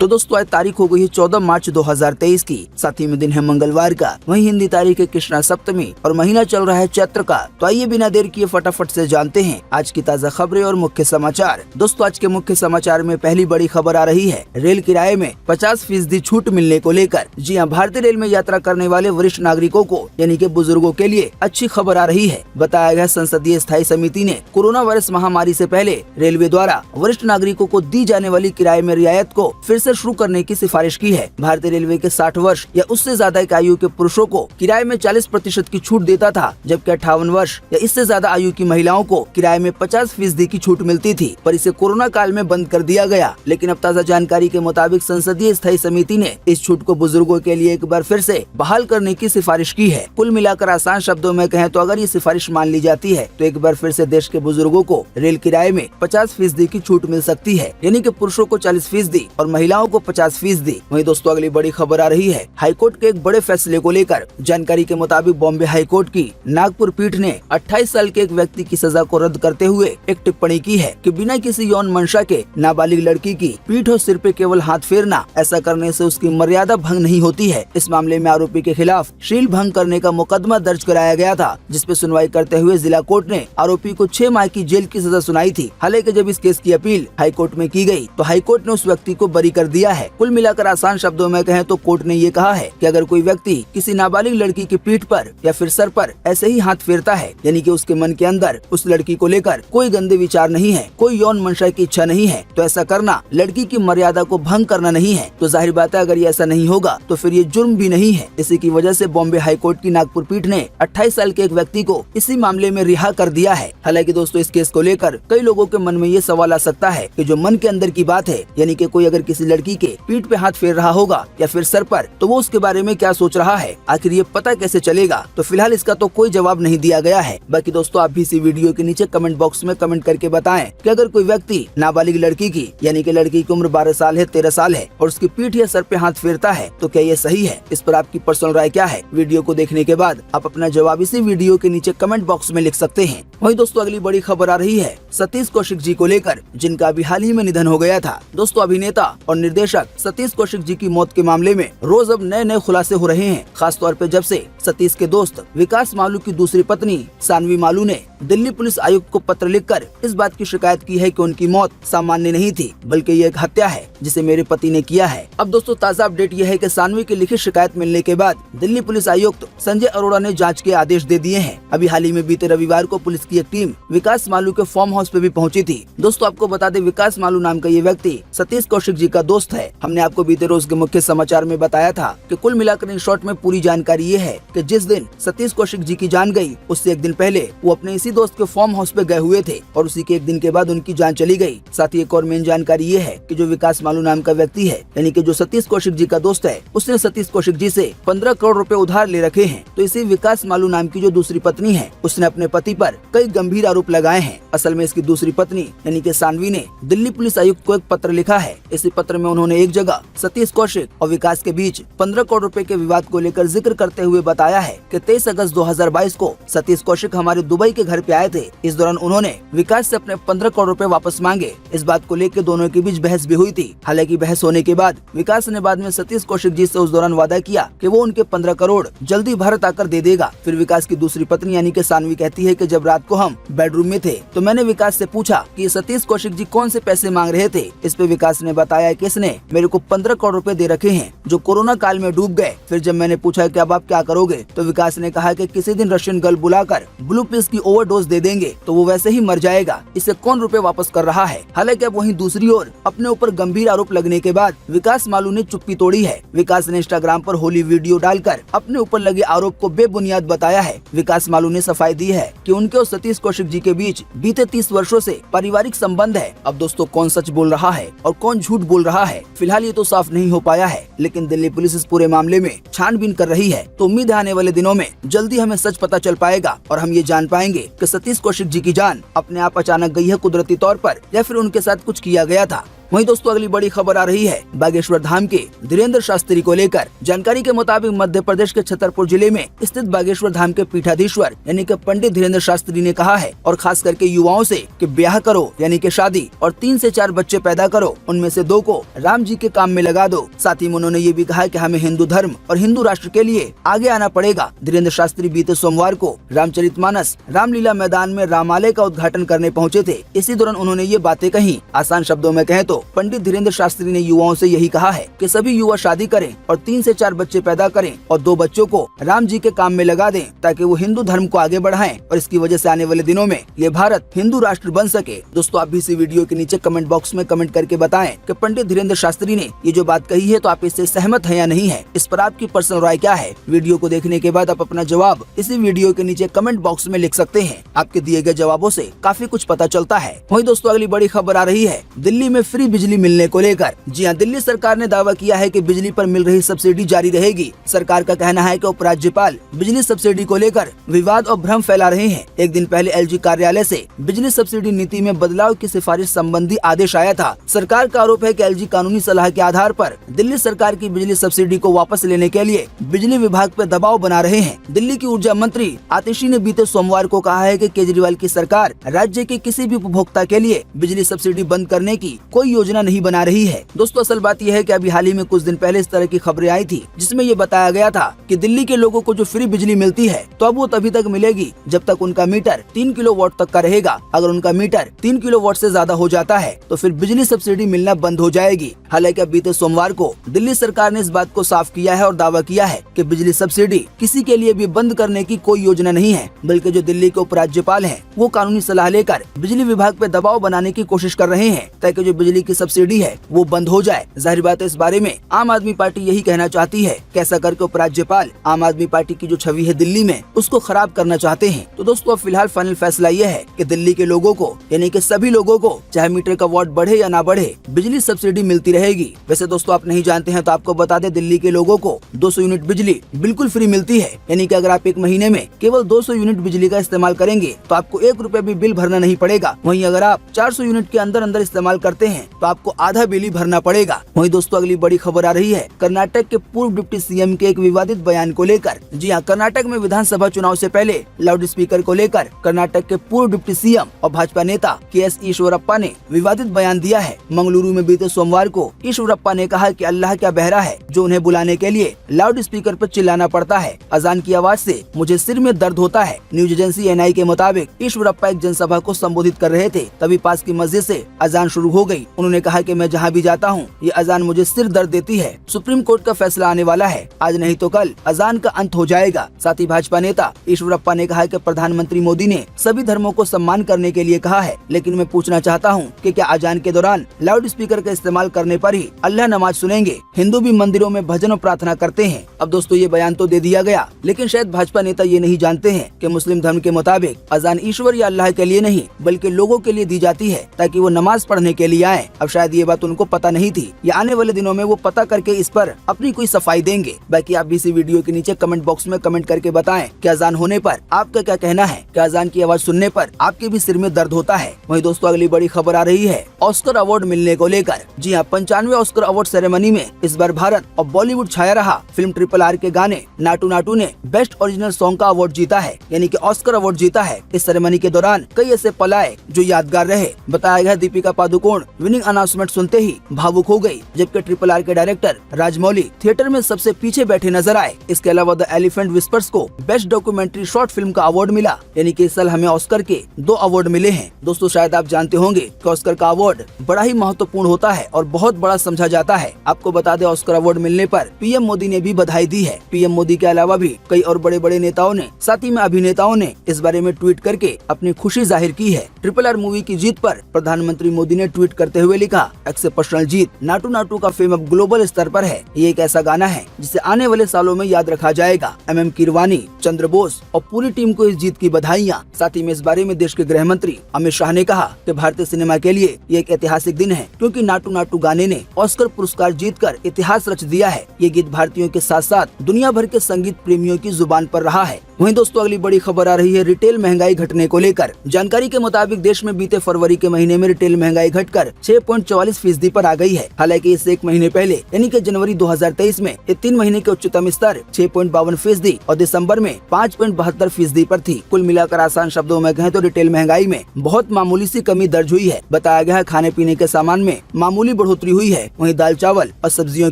तो दोस्तों आज तारीख हो गई है 14 मार्च 2023 की, साथ ही में दिन है मंगलवार का। वहीं हिंदी तारीख है कृष्णा सप्तमी और महीना चल रहा है चैत्र का। तो आइए बिना देर किए फटाफट से जानते हैं आज की ताज़ा खबरें और मुख्य समाचार। दोस्तों आज के मुख्य समाचार में पहली बड़ी खबर आ रही है रेल किराए में 50% छूट मिलने को लेकर। जी हां, भारतीय रेल में यात्रा करने वाले वरिष्ठ नागरिकों को यानी कि बुजुर्गों के लिए अच्छी खबर आ रही है। बताया गया संसदीय स्थायी समिति ने कोरोना वायरस महामारी से पहले रेलवे द्वारा वरिष्ठ नागरिकों को दी जाने वाली किराए में रियायत को फिर से शुरू करने की सिफारिश की है। भारतीय रेलवे के 60 वर्ष या उससे ज्यादा की आयु के पुरुषों को किराए में 40% की छूट देता था, जबकि 58 वर्ष या इससे ज्यादा आयु की महिलाओं को किराए में 50% की छूट मिलती थी, पर इसे कोरोना काल में बंद कर दिया गया। लेकिन अब ताज़ा जानकारी के मुताबिक संसदीय स्थायी समिति ने इस छूट को बुजुर्गों के लिए एक बार फिर से बहाल करने की सिफारिश की है। कुल मिलाकर आसान शब्दों में कहें तो अगर ये सिफारिश मान ली जाती है तो एक बार फिर से देश के बुजुर्गों को रेल किराए में 50% की छूट मिल सकती है, यानी कि पुरुषों को 40% और महिलाओं को 50%। वहीं दोस्तों अगली बड़ी खबर आ रही है हाईकोर्ट के एक बड़े फैसले को लेकर। जानकारी के मुताबिक बॉम्बे हाईकोर्ट की नागपुर पीठ ने 28 साल के एक व्यक्ति की सजा को रद्द करते हुए एक टिप्पणी की है कि बिना किसी यौन मंशा के नाबालिग लड़की की पीठ और सिर पे केवल हाथ फेरना, ऐसा करने से उसकी मर्यादा भंग नहीं होती है। इस मामले में आरोपी के खिलाफ शील भंग करने का मुकदमा दर्ज कराया गया था, जिसपे सुनवाई करते हुए जिला कोर्ट ने आरोपी को 6 माह की जेल की सजा सुनाई थी। हालांकि जब इस केस की अपील हाईकोर्ट में की गई तो हाईकोर्ट ने उस व्यक्ति को बरी कर दिया है। कुल मिलाकर आसान शब्दों में कहें तो कोर्ट ने ये कहा है कि अगर कोई व्यक्ति किसी नाबालिग लड़की की पीठ पर या फिर सर पर ऐसे ही हाथ फेरता है, यानी कि उसके मन के अंदर उस लड़की को लेकर कोई गंदे विचार नहीं है, कोई यौन मंशा की इच्छा नहीं है, तो ऐसा करना लड़की की मर्यादा को भंग करना नहीं है। तो जाहिर बात है अगर ये ऐसा नहीं होगा तो फिर ये जुर्म भी नहीं है। इसी की वजह से बॉम्बे हाईकोर्ट की नागपुर पीठ ने 28 साल के एक व्यक्ति को इसी मामले में रिहा कर दिया है। हालांकि दोस्तों इस केस को लेकर कई लोगों के मन में ये सवाल आ सकता है कि जो मन के अंदर की बात है, यानी कि कोई अगर किसी लड़की के पीठ पे हाथ फेर रहा होगा या फिर सर पर, तो वो उसके बारे में क्या सोच रहा है, आखिर ये पता कैसे चलेगा? तो फिलहाल इसका तो कोई जवाब नहीं दिया गया है। बाकी दोस्तों आप भी इसी वीडियो के नीचे कमेंट बॉक्स में कमेंट करके बताएं कि अगर कोई व्यक्ति नाबालिग लड़की की यानी कि लड़की की उम्र 12 साल है, 13 साल है और उसकी पीठ या सर पे हाथ फेरता है तो क्या ये सही है? इस पर आपकी पर्सनल राय क्या है? वीडियो को देखने के बाद आप अपना जवाब इसी वीडियो के नीचे कमेंट बॉक्स में लिख सकते हैं। वहीं दोस्तों अगली बड़ी खबर आ रही है सतीश कौशिक जी को लेकर, जिनका अभी हाल ही में निधन हो गया था। दोस्तों अभिनेता और निर्देशक सतीश कौशिक जी की मौत के मामले में रोज अब नए नए खुलासे हो रहे हैं। खासतौर पे जब से सतीश के दोस्त विकास मालू की दूसरी पत्नी सानवी मालू ने दिल्ली पुलिस आयुक्त को पत्र लिखकर इस बात की शिकायत की है कि उनकी मौत सामान्य नहीं थी, बल्कि ये एक हत्या है जिसे मेरे पति ने किया है। अब दोस्तों ताज़ा अपडेट यह है कि सानवी की लिखित शिकायत मिलने के बाद दिल्ली पुलिस आयुक्त संजय अरोड़ा ने जांच के आदेश दे दिए हैं। अभी हाल ही में बीते रविवार को पुलिस की एक टीम विकास मालू के फार्म हाउस पे भी पहुंची थी। दोस्तों आपको बता दें विकास मालू नाम का ये व्यक्ति सतीश कौशिक जी का दोस्त है। हमने आपको बीते रोज के मुख्य समाचार में बताया था कि कुल मिलाकर इन शॉर्ट में पूरी जानकारी ये है कि जिस दिन सतीश कौशिक जी की जान गई उससे एक दिन पहले वो अपने इसी दोस्त के फार्म हाउस पे गए हुए थे और उसी के एक दिन के बाद उनकी जान चली गई। साथ ही एक और मेन जानकारी ये है कि जो विकास मालू नाम का व्यक्ति है यानी कि जो सतीश कौशिक जी का दोस्त है, उसने सतीश कौशिक जी से 15 करोड़ रुपए उधार ले रखे हैं। तो इसी विकास मालू नाम की जो दूसरी पत्नी है उसने अपने पति पर कई गंभीर आरोप लगाए हैं। असल में इसकी दूसरी पत्नी यानी कि सानवी ने दिल्ली पुलिस आयुक्त को एक पत्र लिखा है। इसी पत्र में उन्होंने एक जगह सतीश कौशिक और विकास के बीच 15 करोड़ रुपए के विवाद को लेकर जिक्र करते हुए बताया है कि 23 अगस्त 2022 को सतीश कौशिक हमारे दुबई के घर पे आए थे। इस दौरान उन्होंने विकास से अपने 15 करोड़ रुपए वापस मांगे। इस बात को लेकर दोनों के बीच बहस भी हुई थी। हालांकि बहस होने के बाद विकास ने बाद में सतीश कौशिक जी से उस दौरान वादा किया कि वो उनके 15 करोड़ जल्दी भारत आकर दे देगा। फिर विकास की दूसरी पत्नी यानी कि सानवी कहती है कि जब रात को हम बेडरूम में थे तो मैंने विकास से पूछा कि सतीश कौशिक जी कौन से पैसे मांग रहे थे। इस पे विकास ने बताया कि इसने मेरे को 15 करोड़ रुपए दे रखे हैं जो कोरोना काल में डूब गए। फिर जब मैंने पूछा कि अब आप क्या करोगे तो विकास ने कहा कि किसी दिन रशियन गर्ल बुलाकर ब्लू पिल्स की ओवरडोज दे देंगे तो वो वैसे ही मर जाएगा, इससे कौन रुपए वापस कर रहा है। हालांकि अब वहीं दूसरी ओर अपने ऊपर गंभीर आरोप लगने के बाद विकास मालू ने चुप्पी तोड़ी है। विकास ने इंस्टाग्राम पर होली वीडियो डालकर अपने ऊपर लगे आरोप को बेबुनियाद बताया है। विकास मालू ने सफाई दी है कि उनके और सतीश कौशिक जी के बीच बीते 30 वर्षों से पारिवारिक संबंध है। अब दोस्तों कौन सच बोल रहा है और कौन झूठ बोल रहा है, फिलहाल ये तो साफ नहीं हो पाया है, लेकिन दिल्ली पुलिस इस पूरे मामले में छानबीन कर रही है। तो उम्मीद है आने वाले दिनों में जल्दी हमें सच पता चल पाएगा और हम ये जान पाएंगे कि सतीश कौशिक जी की जान अपने आप अचानक गई है कुदरती तौर पर या फिर उनके साथ कुछ किया गया था। वहीं दोस्तों अगली बड़ी खबर आ रही है बागेश्वर धाम के धीरेन्द्र शास्त्री को लेकर। जानकारी के मुताबिक मध्य प्रदेश के छतरपुर जिले में स्थित बागेश्वर धाम के पीठाधीश्वर यानी कि पंडित धीरेन्द्र शास्त्री ने कहा है और खास करके युवाओं से कि ब्याह करो यानी कि शादी और 3 से 4 बच्चे पैदा करो, उनमें से 2 को राम जी के काम में लगा दो। साथ ही उन्होंने ये भी कहा कि हमें हिंदू धर्म और हिंदू राष्ट्र के लिए आगे आना पड़ेगा। धीरेन्द्र शास्त्री बीते सोमवार को रामचरितमानस रामलीला मैदान में रामालय का उद्घाटन करने पहुंचे थे। इसी दौरान उन्होंने ये बातें कही। आसान शब्दों में कहें तो पंडित धीरेन्द्र शास्त्री ने युवाओं से यही कहा है कि सभी युवा शादी करें और 3 से 4 बच्चे पैदा करें और 2 बच्चों को राम जी के काम में लगा दें ताकि वो हिंदू धर्म को आगे बढ़ाएं और इसकी वजह से आने वाले दिनों में ये भारत हिंदू राष्ट्र बन सके। दोस्तों आप भी इसी वीडियो के नीचे कमेंट बॉक्स में कमेंट करके बताएं कि पंडित धीरेन्द्र शास्त्री ने ये जो बात कही है तो आप इससे सहमत हैं या नहीं है। इस पर आपकी पर्सनल राय क्या है? वीडियो को देखने के बाद आप अपना जवाब इसी वीडियो के नीचे कमेंट बॉक्स में लिख सकते हैं। आपके दिए गए जवाबों से काफी कुछ पता चलता है। वहीं दोस्तों अगली बड़ी खबर आ रही है दिल्ली में फ्री बिजली मिलने को लेकर। जी हाँ, दिल्ली सरकार ने दावा किया है कि बिजली पर मिल रही सब्सिडी जारी रहेगी। सरकार का कहना है कि उपराज्यपाल बिजली सब्सिडी को लेकर विवाद और भ्रम फैला रहे हैं। एक दिन पहले एलजी कार्यालय से बिजली सब्सिडी नीति में बदलाव की सिफारिश संबंधी आदेश आया था। सरकार का आरोप है कि एलजी कानूनी सलाह के आधार पर दिल्ली सरकार की बिजली सब्सिडी को वापस लेने के लिए बिजली विभाग पर दबाव बना रहे हैं। दिल्ली की ऊर्जा मंत्री आतिशी ने बीते सोमवार को कहा है कि केजरीवाल की सरकार राज्य के किसी भी उपभोक्ता के लिए बिजली सब्सिडी बंद करने की कोई योजना नहीं बना रही है। दोस्तों असल बात यह है कि अभी हाल ही में कुछ दिन पहले इस तरह की खबरें आई थी जिसमें ये बताया गया था कि दिल्ली के लोगों को जो फ्री बिजली मिलती है तो अब वो तभी तक मिलेगी जब तक उनका मीटर 3 किलोवाट तक का रहेगा। अगर उनका मीटर 3 किलोवाट से ज्यादा हो जाता है तो फिर बिजली सब्सिडी मिलना बंद हो जाएगी। हालांकि अब बीते सोमवार को दिल्ली सरकार ने इस बात को साफ किया है और दावा किया है कि बिजली सब्सिडी किसी के लिए भी बंद करने की कोई योजना नहीं है, बल्कि जो दिल्ली के उपराज्यपाल हैं वो कानूनी सलाह लेकर बिजली विभाग पे दबाव बनाने की कोशिश कर रहे हैं ताकि जो बिजली की सब्सिडी है वो बंद हो जाए। जाहिर बात है इस बारे में आम आदमी पार्टी यही कहना चाहती है, कैसा करके उपराज्यपाल आम आदमी पार्टी की जो छवि है दिल्ली में उसको खराब करना चाहते हैं। तो दोस्तों फिलहाल फाइनल फैसला ये है कि दिल्ली के लोगों को यानी कि सभी लोगों को चाहे मीटर का वाट बढ़े या ना बढ़े बिजली सब्सिडी मिलती रहेगी। वैसे दोस्तों आप नहीं जानते हैं तो आपको बता दें दिल्ली के लोगों को 200 यूनिट बिजली बिल्कुल फ्री मिलती है। यानी कि अगर आप एक महीने में केवल 200 यूनिट बिजली का इस्तेमाल करेंगे तो आपको 1 रुपया भी बिल भरना नहीं पड़ेगा। वहीं अगर आप 400 यूनिट के अंदर इस्तेमाल करते हैं तो आपको आधा बिल ही भरना पड़ेगा। वहीं दोस्तों अगली बड़ी खबर आ रही है कर्नाटक के पूर्व डिप्टी सीएम के एक विवादित बयान को लेकर। जी हाँ, कर्नाटक में विधानसभा चुनाव से पहले लाउड स्पीकर को लेकर कर्नाटक के पूर्व डिप्टी सीएम और भाजपा नेता के.एस. ईश्वरप्पा ने विवादित बयान दिया है। मंगलुरु में बीते सोमवार को ईश्वरप्पा ने कहा कि अल्लाह क्या बहरा है जो उन्हें बुलाने के लिए लाउड स्पीकर पर चिल्लाना पड़ता है। अजान की आवाज से मुझे सिर में दर्द होता है। न्यूज एजेंसी एनआई के मुताबिक ईश्वरप्पा एक जनसभा को संबोधित कर रहे थे, तभी पास की मस्जिद से अजान शुरू हो गई। उन्होंने कहा कि मैं जहां भी जाता हूं ये अजान मुझे सिर दर्द देती है। सुप्रीम कोर्ट का फैसला आने वाला है, आज नहीं तो कल अजान का अंत हो जाएगा। साथ ही भाजपा नेता ईश्वरप्पा ने कहा कि प्रधानमंत्री मोदी ने सभी धर्मों को सम्मान करने के लिए कहा है, लेकिन मैं पूछना चाहता हूं कि क्या अजान के दौरान लाउड स्पीकर का इस्तेमाल करने पर ही अल्लाह नमाज सुनेंगे? हिंदू भी मंदिरों में भजन और प्रार्थना करते हैं। अब दोस्तों ये बयान तो दे दिया गया, लेकिन शायद भाजपा नेता ये नहीं जानते हैं कि मुस्लिम धर्म के मुताबिक अजान ईश्वर या अल्लाह के लिए नहीं बल्कि लोगों के लिए दी जाती है ताकि वो नमाज पढ़ने के लिए आए। अब शायद ये बात उनको पता नहीं थी, या आने वाले दिनों में वो पता करके इस पर अपनी कोई सफाई देंगे। बाकी आप भी इसी वीडियो के नीचे कमेंट बॉक्स में कमेंट करके बताएं कि अजान होने पर आपका क्या कहना है, क्या अजान की आवाज सुनने पर आपके भी सिर में दर्द होता है। वहीं दोस्तों अगली बड़ी खबर आ रही है ऑस्कर अवार्ड मिलने को लेकर। जी हाँ, 95वें ऑस्कर अवार्ड सेरेमनी में इस बार भारत और बॉलीवुड छाया रहा। फिल्म RRR के गाने नाटू नाटू ने बेस्ट ओरिजिनल सॉन्ग का अवार्ड जीता है, यानी कि ऑस्कर अवार्ड जीता है। इस सेरेमनी के दौरान कई ऐसे पल आए जो यादगार रहे। बताया गया दीपिका पादुकोण विनिंग अनाउंसमेंट सुनते ही भावुक हो गई, जबकि RRR के डायरेक्टर राजमौली थिएटर में सबसे पीछे बैठे नजर आए। इसके अलावा द एलिफेंट विस्पर्स को बेस्ट डॉक्यूमेंट्री शॉर्ट फिल्म का अवार्ड मिला, यानी कि इस साल हमें ऑस्कर के 2 अवार्ड मिले हैं। दोस्तों शायद आप जानते होंगे कि ऑस्कर का अवार्ड बड़ा ही महत्वपूर्ण होता है और बहुत बड़ा समझा जाता है। आपको बता दें ऑस्कर अवार्ड मिलने पर पीएम मोदी ने भी बधाई दी है। पीएम मोदी के अलावा भी कई और बड़े बड़े नेताओं ने, साथ ही में अभिनेताओं ने इस बारे में ट्वीट करके अपनी खुशी जाहिर की है। RRR मूवी की जीत पर प्रधानमंत्री मोदी ने ट्वीट करते हुए लिखा, एक्सेप्शनल जीत, नाटू नाटू का फेम अब ग्लोबल स्तर पर है। ये एक ऐसा गाना है जिसे आने वाले सालों में याद रखा जाएगा। MM कीरवानी, चंद्र बोस और पूरी टीम को इस जीत की बधाइयाँ। साथ ही में इस बारे में देश के गृह मंत्री अमित शाह ने कहा कि भारतीय सिनेमा के लिए ये एक ऐतिहासिक दिन है, क्योंकि नाटू नाटू गाने ने ऑस्कर पुरस्कार जीतकर इतिहास रच दिया है। ये गीत भारतीयों के साथ साथ दुनिया भर के संगीत प्रेमियों की जुबान पर रहा है। वहीं दोस्तों अगली बड़ी खबर आ रही है रिटेल महंगाई घटने को लेकर। जानकारी के मुताबिक देश में बीते फरवरी के महीने में रिटेल महंगाई घटकर 6.44% पर आ गई है। हालांकि इससे एक महीने पहले यानी कि जनवरी 2023 में ये 3 महीने के उच्चतम स्तर 6.52% और दिसंबर में 5.72% पर थी। कुल मिलाकर आसान शब्दों में कहें तो रिटेल महंगाई में बहुत मामूली सी कमी दर्ज हुई है। बताया गया है खाने पीने के सामान में मामूली बढ़ोतरी हुई है, वहीं दाल चावल और सब्जियों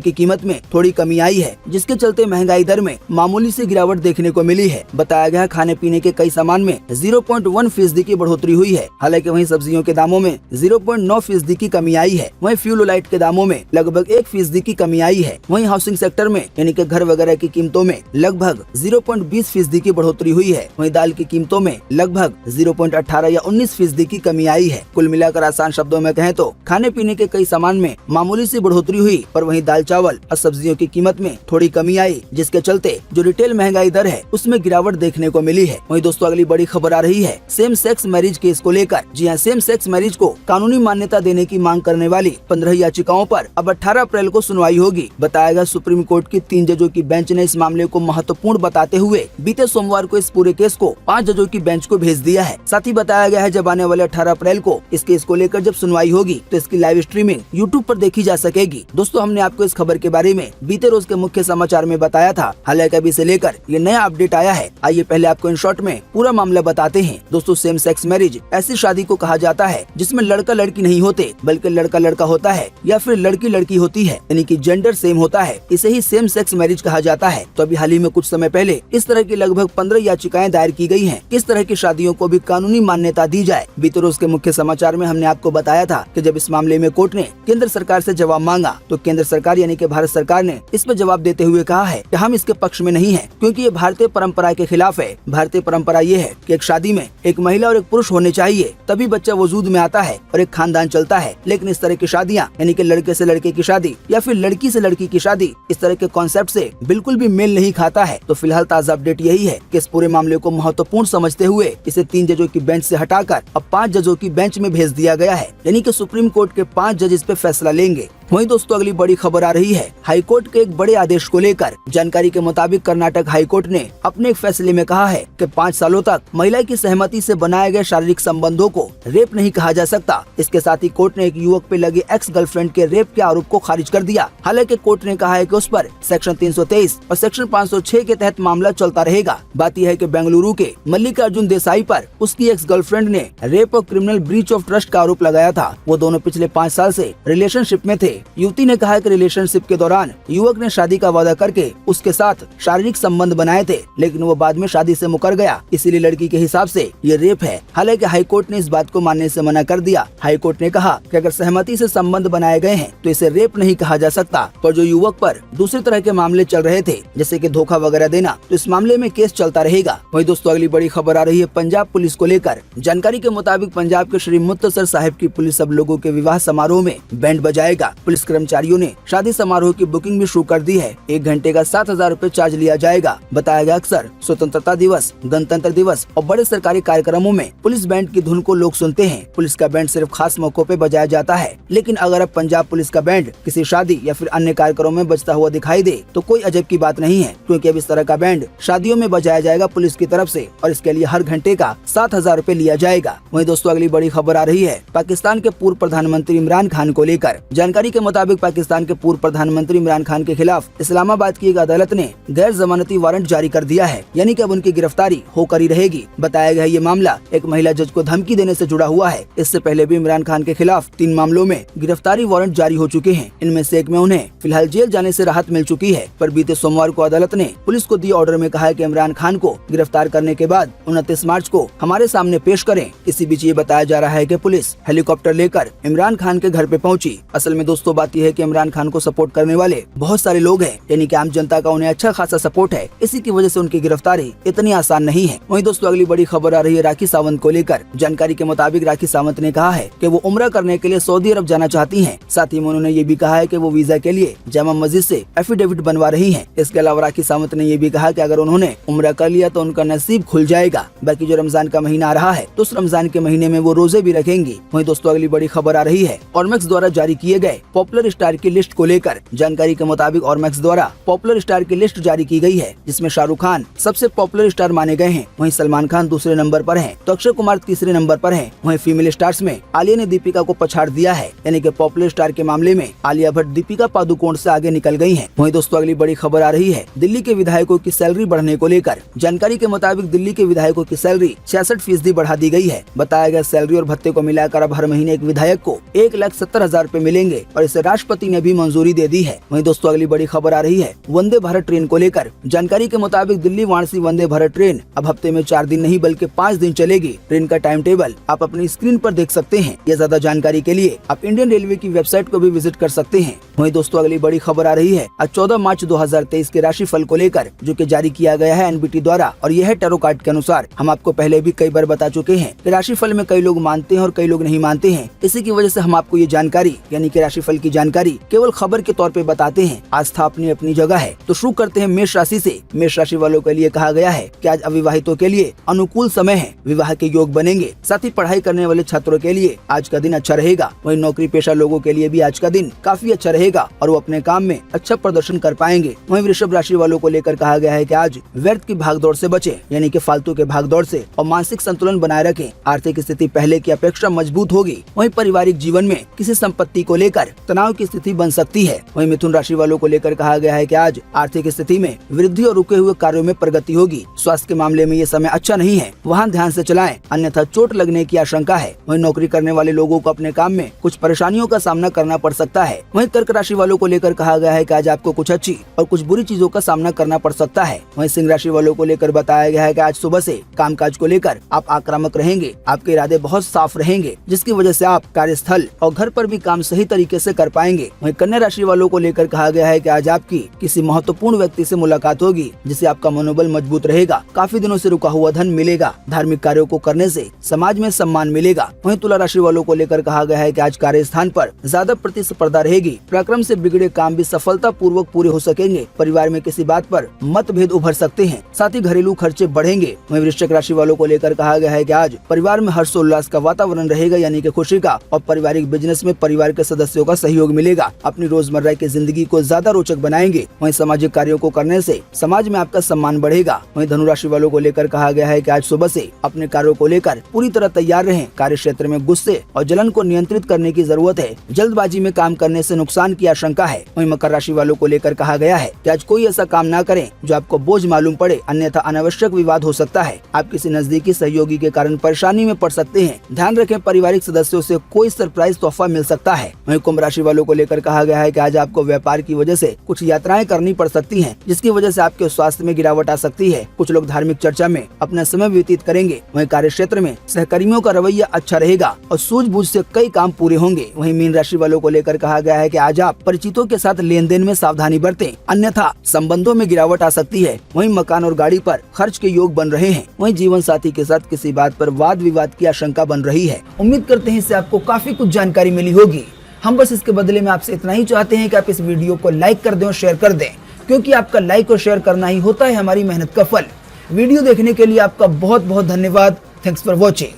की कीमत में थोड़ी कमी आई है, जिसके चलते महंगाई दर में मामूली सी गिरावट देखने को मिली है। बताया गया है खाने पीने के कई सामान में 0.1% की बढ़ोतरी हुई है। हालांकि वहीं सब्जियों के दामों में 0.9% की कमी आई है। वहीं फ्यूल लाइट के दामों में लगभग 1% की कमी आई है। वहीं हाउसिंग सेक्टर में यानी कि घर वगैरह की कीमतों में लगभग 0.20% की बढ़ोतरी हुई है। वहीं दाल की कीमतों में लगभग 0.18 या 19% की कमी आई है। कुल मिलाकर आसान शब्दों में कहें तो खाने पीने के कई सामान में मामूली सी बढ़ोतरी हुई, पर वहीं दाल चावल और सब्जियों की कीमत में थोड़ी कमी आई, जिसके चलते जो रिटेल महंगाई दर है उसमें गिरावट देखने को मिली है। वहीं दोस्तों अगली बड़ी खबर आ रही है सेम सेक्स मैरिज केस को लेकर। जी हां, सेम सेक्स मैरिज को कानूनी मान्यता देने की मांग करने वाली 15 याचिकाओं पर अब 18 अप्रैल को सुनवाई होगी। बताया गया सुप्रीम कोर्ट की 3 जजों की बेंच ने इस मामले को महत्वपूर्ण बताते हुए बीते सोमवार को इस पूरे केस को 5 जजों की बेंच को भेज दिया है। साथ ही बताया गया है जब आने वाले 18 अप्रैल को इस केस को लेकर जब सुनवाई होगी तो इसकी लाइव स्ट्रीमिंग यूट्यूब पर देखी जा सकेगी। दोस्तों हमने आपको इस खबर के बारे में बीते रोज के मुख्य समाचार में बताया था। हालांकि अभी से लेकर ये नया अपडेट आया है। आइए पहले आपको इन शॉर्ट में पूरा मामला बताते हैं। दोस्तों सेम सेक्स मैरिज ऐसी शादी को कहा जाता है जिसमें लड़का लड़की नहीं होते बल्कि लड़का लड़का होता है या फिर लड़की लड़की होती है, यानी कि जेंडर सेम होता है। इसे ही सेम सेक्स मैरिज कहा जाता है। तो अभी हाल ही में कुछ समय पहले इस तरह की लगभग 15 याचिकाएं दायर की गई हैं। इस तरह की शादियों को भी कानूनी मान्यता दी जाए। बीते रोज के मुख्य समाचार में हमने आपको बताया था कि जब इस मामले में कोर्ट ने केंद्र सरकार से जवाब मांगा तो केंद्र सरकार यानी कि भारत सरकार ने इस पर जवाब देते हुए कहा है कि हम इसके पक्ष में नहीं है, क्योंकि ये भारतीय परंपरा के खिलाफ है। भारतीय परंपरा ये है कि एक शादी में एक महिला और एक पुरुष होने चाहिए, तभी बच्चा वजूद में आता है और एक खानदान चलता है। लेकिन इस तरह की शादियां यानी कि लड़के से लड़के की शादी या फिर लड़की से लड़की की शादी इस तरह के कॉन्सेप्ट से बिल्कुल भी मेल नहीं खाता है। तो फिलहाल ताजा अपडेट यही है कि इस पूरे मामले को महत्वपूर्ण समझते हुए इसे 3 जजों की बेंच से हटाकर अब 5 जजों की बेंच में भेज दिया गया है, यानी कि सुप्रीम कोर्ट के 5 जज इस पे फैसला लेंगे। वहीं दोस्तों अगली बड़ी खबर आ रही है हाईकोर्ट के एक बड़े आदेश को लेकर। जानकारी के मुताबिक कर्नाटक हाईकोर्ट ने अपने एक फैसले में कहा है कि 5 सालों तक महिला की सहमति से बनाए गए शारीरिक संबंधों को रेप नहीं कहा जा सकता। इसके साथ ही कोर्ट ने एक युवक पे लगे एक्स गर्लफ्रेंड के रेप के आरोप को खारिज कर दिया। हालांकि कोर्ट ने कहा है कि उस पर सेक्शन 323 और सेक्शन 506 के तहत मामला चलता रहेगा। बात यह है कि बेंगलुरु के मल्लिकार्जुन देसाई पर उसकी एक्स गर्लफ्रेंड ने रेप और क्रिमिनल ब्रीच ऑफ ट्रस्ट का आरोप लगाया था। वो दोनों पिछले 5 साल से रिलेशनशिप में थे। युवती ने कहा कि रिलेशनशिप के दौरान युवक ने शादी का वादा करके उसके साथ शारीरिक संबंध बनाए थे, लेकिन वो बाद में शादी से मुकर गया, इसीलिए लड़की के हिसाब से ये रेप है। हालांकि हाईकोर्ट ने इस बात को मानने से मना कर दिया। हाईकोर्ट ने कहा कि अगर सहमति से संबंध बनाए गए हैं तो इसे रेप नहीं कहा जा सकता। पर जो युवक पर दूसरे तरह के मामले चल रहे थे जैसे कि धोखा वगैरह देना, तो इस मामले में केस चलता रहेगा। वही दोस्तों अगली बड़ी खबर आ रही है पंजाब पुलिस को लेकर। जानकारी के मुताबिक पंजाब के श्री मुक्तसर साहिब की पुलिस सब लोगों के विवाह समारोह में बैंड बजाएगा। पुलिस कर्मचारियों ने शादी समारोह की बुकिंग भी शुरू कर दी है। 1 घंटे का 7,000 रुपए चार्ज लिया जाएगा। बताया गया अक्सर स्वतंत्रता दिवस, गणतंत्र दिवस और बड़े सरकारी कार्यक्रमों में पुलिस बैंड की धुन को लोग सुनते हैं। पुलिस का बैंड सिर्फ खास मौकों पे बजाया जाता है, लेकिन अगर अब पंजाब पुलिस का बैंड किसी शादी या फिर अन्य कार्यक्रमों में बजता हुआ दिखाई दे तो कोई अजब की बात नहीं है, क्योंकि अब इस तरह का बैंड शादियों में बजाया जाएगा पुलिस की तरफ से और इसके लिए हर घंटे का 7,000 रुपए लिया जाएगा। वहीं दोस्तों अगली बड़ी खबर आ रही है पाकिस्तान के पूर्व प्रधानमंत्री इमरान खान को लेकर। जानकारी के मुताबिक पाकिस्तान के पूर्व प्रधानमंत्री इमरान खान के खिलाफ इस्लामाबाद की एक अदालत ने गैर जमानती वारंट जारी कर दिया है, यानी कि अब उनकी गिरफ्तारी होकर ही रहेगी। बताया गया ये मामला एक महिला जज को धमकी देने से जुड़ा हुआ है। इससे पहले भी इमरान खान के खिलाफ 3 मामलों में गिरफ्तारी वारंट जारी हो चुके हैं। इनमें से एक में उन्हें फिलहाल जेल जाने से राहत मिल चुकी है, पर बीते सोमवार को अदालत ने पुलिस को दिए ऑर्डर में कहा है कि इमरान खान को गिरफ्तार करने के बाद 29 मार्च को हमारे सामने पेश करें। इसी बीच ये बताया जा रहा है कि पुलिस हेलीकॉप्टर लेकर इमरान खान के घर पे पहुंची। असल में दोस्तों बात यह है कि इमरान खान को सपोर्ट करने वाले बहुत सारे लोग हैं, यानी कि आम जनता का उन्हें अच्छा खासा सपोर्ट है। इसी की वजह से उनकी गिरफ्तारी इतनी आसान नहीं है। वहीं दोस्तों अगली बड़ी खबर आ रही है राखी सावंत को लेकर। जानकारी के मुताबिक राखी सावंत ने कहा है कि वो उम्रा करने के लिए सऊदी अरब जाना चाहती हैं। साथ ही उन्होंने ये भी कहा है कि वो वीजा के लिए जामा मस्जिद से एफिडेविट बनवा रही हैं। इसके अलावा राखी सावंत ने ये भी कहा कि अगर उन्होंने उम्रा कर लिया तो उनका नसीब खुल जाएगा। बाकी जो रमजान का महीना आ रहा है तो उस रमजान के महीने में वो रोजे भी रखेंगी। वहीं दोस्तों अगली बड़ी खबर आ रही है ऑरमैक्स द्वारा जारी किए गए पॉपुलर स्टार की लिस्ट को लेकर। जानकारी के मुताबिक ऑरमैक्स द्वारा पॉपुलर स्टार की लिस्ट जारी की गई है, जिसमें शाहरुख खान सबसे पॉपुलर स्टार माने गए हैं। वहीं सलमान खान दूसरे नंबर पर हैं, तो अक्षय कुमार तीसरे नंबर पर हैं। वहीं फीमेल स्टार्स में आलिया ने दीपिका को पछाड़ झाड़ दिया है, यानी कि पॉपुलर स्टार के मामले में आलिया भट्ट दीपिका पादुकोण से आगे निकल गई हैं। वहीं दोस्तों अगली बड़ी खबर आ रही है दिल्ली के विधायकों की सैलरी बढ़ने को लेकर। जानकारी के मुताबिक दिल्ली के विधायकों की सैलरी 66% बढ़ा दी गई है। बताया गया सैलरी और भत्ते को मिलाकर अब हर महीने एक विधायक को 1,70,000 रूपए मिलेंगे और इसे राष्ट्रपति ने भी मंजूरी दे दी है। वहीं दोस्तों अगली बड़ी खबर आ रही है वंदे भारत ट्रेन को लेकर। जानकारी के मुताबिक दिल्ली वाराणसी वंदे भारत ट्रेन अब हफ्ते में 4 दिन नहीं बल्कि 5 दिन चलेगी। ट्रेन का टाइम टेबल आप अपनी स्क्रीन पर देख सकते हैं। या ज्यादा जानकारी के लिए आप इंडियन रेलवे की वेबसाइट को भी विजिट कर सकते हैं। वहीं दोस्तों अगली बड़ी खबर आ रही है आज 14 मार्च 2023 के राशिफल को लेकर, जो कि जारी किया गया है एनबीटी द्वारा। और यह है टैरो कार्ड के अनुसार। हम आपको पहले भी कई बार बता चुके हैं कि राशिफल में कई लोग मानते हैं और कई लोग नहीं मानते हैं। इसी की वजह से हम आपको ये जानकारी यानी कि राशिफल की जानकारी केवल खबर के तौर पे बताते हैं। आस्था अपनी अपनी जगह है। तो शुरू करते हैं मेष राशि से। मेष राशि वालों के लिए कहा गया है कि आज अविवाहितों के लिए अनुकूल समय है, विवाह के योग बनेंगे। साथ ही पढ़ाई करने वाले छात्रों के लिए आज का दिन अच्छा रहेगा। वहीं नौकरी पेशा लोगों के लिए भी आज का दिन काफी अच्छा रहेगा और वो अपने काम में अच्छा प्रदर्शन कर पाएंगे। वहीं वृषभ राशि वालों को लेकर कहा गया है कि आज व्यर्थ की भागदौड़ से बचें, यानी कि फालतू के भागदौड़ से, और मानसिक संतुलन बनाए रखें। आर्थिक स्थिति पहले की अपेक्षा मजबूत होगी। वहीं पारिवारिक जीवन में किसी संपत्ति को लेकर तनाव की स्थिति बन सकती है। वहीं मिथुन राशि वालों को लेकर कहा गया है कि आज आर्थिक स्थिति में वृद्धि और रुके हुए कार्यों में प्रगति होगी। स्वास्थ्य के मामले में ये समय अच्छा नहीं है, वाहन ध्यान से चलाएं, अन्यथा चोट लगने की आशंका है। वहीं नौकरी करने वाले लोगों को अपने काम में कुछ परेशानियों का सामना करना पड़ सकता है। वहीं कर्क राशि वालों को लेकर कहा गया है कि आज आपको कुछ अच्छी और कुछ बुरी चीजों का सामना करना पड़ सकता है। वहीं सिंह राशि वालों को लेकर बताया गया है कि आज सुबह से कामकाज को लेकर आप आक्रामक रहेंगे। आपके इरादे बहुत साफ रहेंगे, जिसकी वजह से आप कार्यस्थल और घर पर भी काम सही तरीके से कर पाएंगे। वहीं कन्या राशि वालों को लेकर कहा गया है कि आज आपकी किसी महत्वपूर्ण व्यक्ति से मुलाकात होगी, जिससे आपका मनोबल मजबूत रहेगा। काफी दिनों से रुका हुआ धन मिलेगा। धार्मिक कार्यों को करने से समाज में सम्मान मिलेगा। वहीं तुला राशि वालों को लेकर कहा गया है कि आज कार्यस्थान पर ज्यादा प्रतिस्पर्धा रहेगी। पराक्रम से बिगड़े काम भी सफलता पूर्वक पूरे हो सकेंगे। परिवार में किसी बात पर मतभेद उभर सकते हैं। साथ ही घरेलू खर्चे बढ़ेंगे। वहीं वृश्चिक राशि वालों को लेकर कहा गया है कि आज परिवार में हर्षोल्लास का वातावरण रहेगा, यानी कि खुशी का, और पारिवारिक बिजनेस में परिवार के सदस्यों का सहयोग मिलेगा। अपनी रोजमर्रा की जिंदगी को ज्यादा रोचक बनाएंगे। वहीं सामाजिक कार्यों को करने से समाज में आपका सम्मान बढ़ेगा। वहीं धनु राशि वालों को लेकर कहा गया है कि आज सुबह से अपने कार्यों को लेकर पूरी तरह तैयार रहें। कार्य क्षेत्र में गुस्से और जलन को नियंत्रित करने की जरूरत है। जल्दबाजी में काम करने से नुकसान की आशंका है। वहीं मकर राशि वालों को लेकर कहा गया है कि आज कोई ऐसा काम न करें जो आपको बोझ मालूम पड़े, अन्यथा अनावश्यक विवाद हो सकता है। आप किसी नजदीकी सहयोगी के कारण परेशानी में पड़ सकते हैं। ध्यान रखें, पारिवारिक सदस्यों से कोई सरप्राइज तोहफा मिल सकता है। वहीं कुंभ राशि वालों को लेकर कहा गया है कि आज आपको व्यापार की वजह से कुछ यात्राएं करनी पड़ सकती हैं, जिसकी वजह से आपके स्वास्थ्य में गिरावट आ सकती है। कुछ लोग धार्मिक चर्चा में अपना समय व्यतीत करेंगे। वहीं कार्य क्षेत्र में सहकर्मियों का रवैया अच्छा रहेगा और सूझबूझ से कई काम पूरे होंगे। वहीं मीन राशि वालों को लेकर कहा गया है कि आज आप परिचितों के साथ लेन देन में सावधानी बरतें, अन्यथा संबंधों में गिरावट आ सकती है। वहीं मकान और गाड़ी पर खर्च के योग बन रहे हैं। वहीं जीवन साथी के साथ किसी बात पर वाद विवाद की आशंका बन रही है। उम्मीद करते हैं इससे आपको काफी कुछ जानकारी मिली होगी। हम बस इसके बदले में आपसे इतना ही चाहते हैं कि आप इस वीडियो को लाइक कर दें और शेयर कर दें, क्योंकि आपका लाइक और शेयर करना ही होता है हमारी मेहनत का फल। वीडियो देखने के लिए आपका बहुत बहुत धन्यवाद। Thanks for watching.